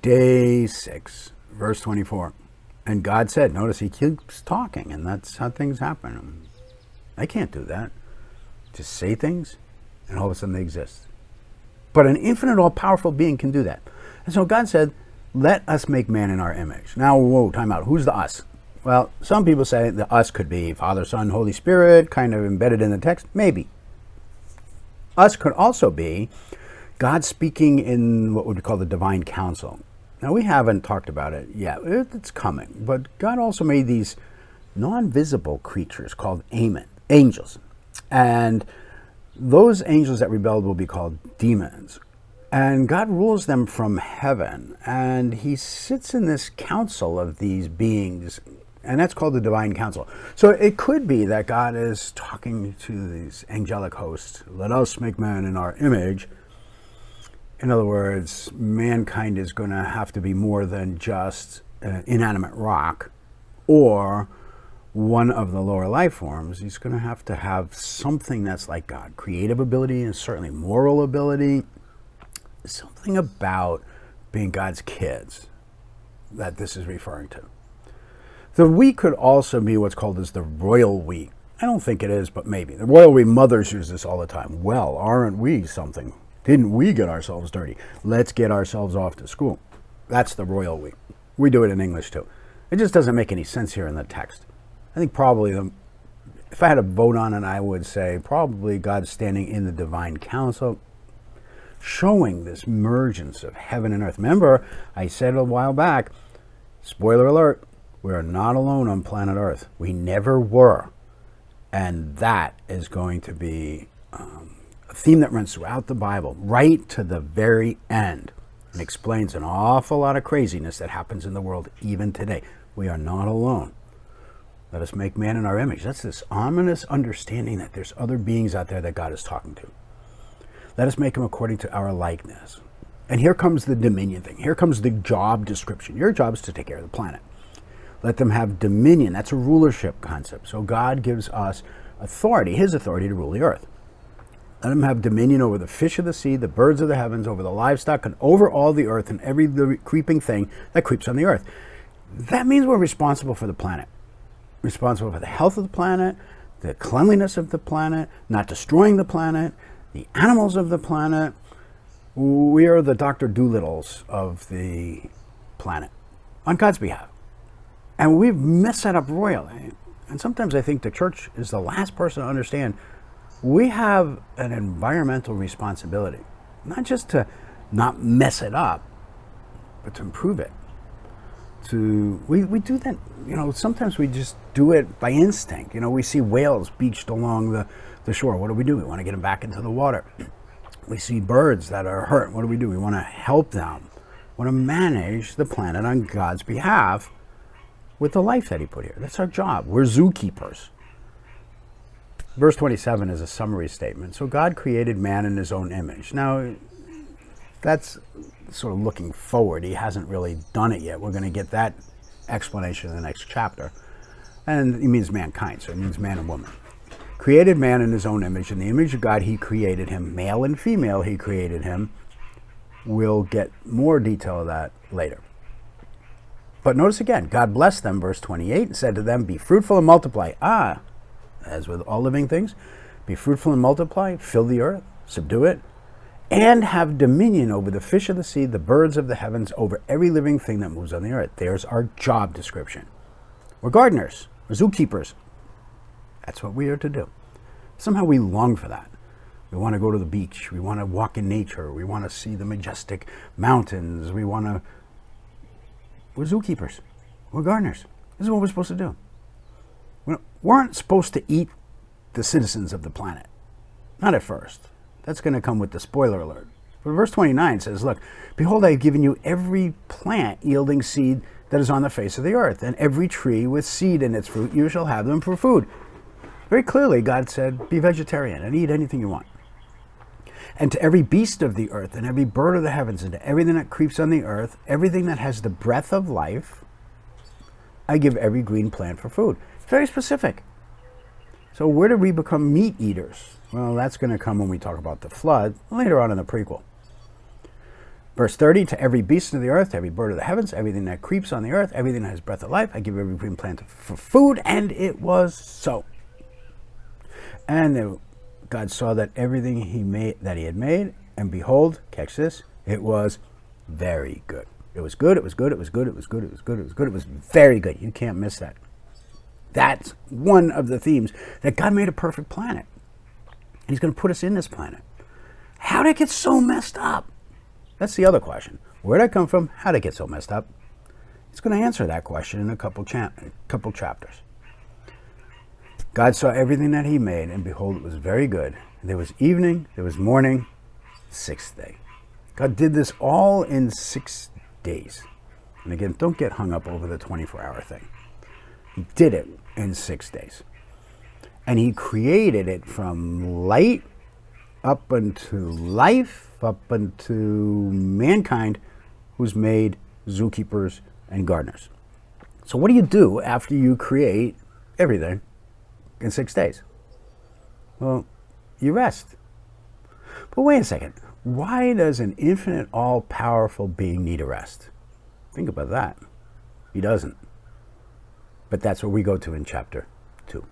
Day 6, verse 24. And God said, notice he keeps talking, and that's how things happen. I can't do that. Just say things, and all of a sudden they exist. But an infinite, all-powerful being can do that. And so God said, let us make man in our image. Now, whoa, time out. Who's the us? Well, some people say the us could be Father, Son, Holy Spirit, kind of embedded in the text. Maybe. Us could also be God speaking in what we would call the divine counsel. Now, we haven't talked about it yet. It's coming. But God also made these non-visible creatures called angels. And those angels that rebelled will be called demons. And God rules them from heaven. And he sits in this council of these beings. And that's called the divine council. So it could be that God is talking to these angelic hosts. Let us make man in our image. In other words, mankind is going to have to be more than just an inanimate rock or one of the lower life forms. He's going to have something that's like God. Creative ability and certainly moral ability. Something about being God's kids that this is referring to. The we could also be what's called as the royal we. I don't think it is, but maybe. The royal we mothers use this all the time. Well, aren't we something? Didn't we get ourselves dirty? Let's get ourselves off to school. That's the royal we. We do it in English too. It just doesn't make any sense here in the text. I think probably, if I had to vote on it, I would say probably God standing in the divine council, showing this emergence of heaven and earth. Remember, I said a while back, spoiler alert, we are not alone on planet Earth. We never were. And that is going to be a theme that runs throughout the Bible, right to the very end, and explains an awful lot of craziness that happens in the world even today. We are not alone. Let us make man in our image. That's this ominous understanding that there's other beings out there that God is talking to. Let us make him according to our likeness. And here comes the dominion thing. Here comes the job description. Your job is to take care of the planet. Let them have dominion. That's a rulership concept. So God gives us authority, his authority to rule the earth. Let them have dominion over the fish of the sea, the birds of the heavens, over the livestock, and over all the earth and every creeping thing that creeps on the earth. That means we're responsible for the planet. Responsible for the health of the planet, the cleanliness of the planet, not destroying the planet, the animals of the planet. We are the Dr. Doolittles of the planet on God's behalf. And we've messed that up royally. And sometimes I think the church is the last person to understand we have an environmental responsibility, not just to not mess it up, but to improve it. We do that, sometimes we just do it by instinct. We see whales beached along the shore. What do? We want to get them back into the water. We see birds that are hurt. What do? We want to help them. We want to manage the planet on God's behalf with the life that he put here. That's our job. We're zookeepers. Verse 27 is a summary statement. So God created man in his own image. Now, that's sort of looking forward. He hasn't really done it yet. We're going to get that explanation in the next chapter. And it means mankind, so it means man and woman. Created man in his own image. In the image of God, he created him. Male and female, he created him. We'll get more detail of that later. But notice again, God blessed them, verse 28, and said to them, be fruitful and multiply. As with all living things, be fruitful and multiply, fill the earth, subdue it, and have dominion over the fish of the sea, the birds of the heavens, over every living thing that moves on the earth. There's our job description. We're gardeners, we're zookeepers. That's what we are to do. Somehow we long for that. We want to go to the beach. We want to walk in nature. We want to see the majestic mountains. We're zookeepers. We're gardeners. This is what we're supposed to do. We weren't supposed to eat the citizens of the planet. Not at first. That's going to come with the spoiler alert. But verse 29 says, look, behold, I have given you every plant yielding seed that is on the face of the earth, and every tree with seed in its fruit, you shall have them for food. Very clearly, God said, be vegetarian and eat anything you want. And to every beast of the earth, and every bird of the heavens, and to everything that creeps on the earth, everything that has the breath of life, I give every green plant for food. It's very specific. So where did we become meat eaters? Well, that's going to come when we talk about the flood, later on in the prequel. Verse 30, to every beast of the earth, to every bird of the heavens, everything that creeps on the earth, everything that has breath of life, I give every green plant for food, and it was so. And God saw that everything he had made, and behold, catch this, it was very good. It was good, it was good, it was good, it was good, it was good, it was good, it was very good. You can't miss that. That's one of the themes, that God made a perfect planet. He's going to put us in this planet. How did it get so messed up? That's the other question. Where did I come from? How did it get so messed up? It's going to answer that question in a couple chapters. God saw everything that he made, and behold, it was very good. There was evening, there was morning, sixth day. God did this all in 6 days. And again, don't get hung up over the 24-hour thing. He did it in 6 days. And he created it from light up unto life, up unto mankind, who's made zookeepers and gardeners. So what do you do after you create everything in 6 days? Well, you rest. But wait a second. Why does an infinite, all-powerful being need a rest? Think about that. He doesn't. But that's what we go to in chapter 2.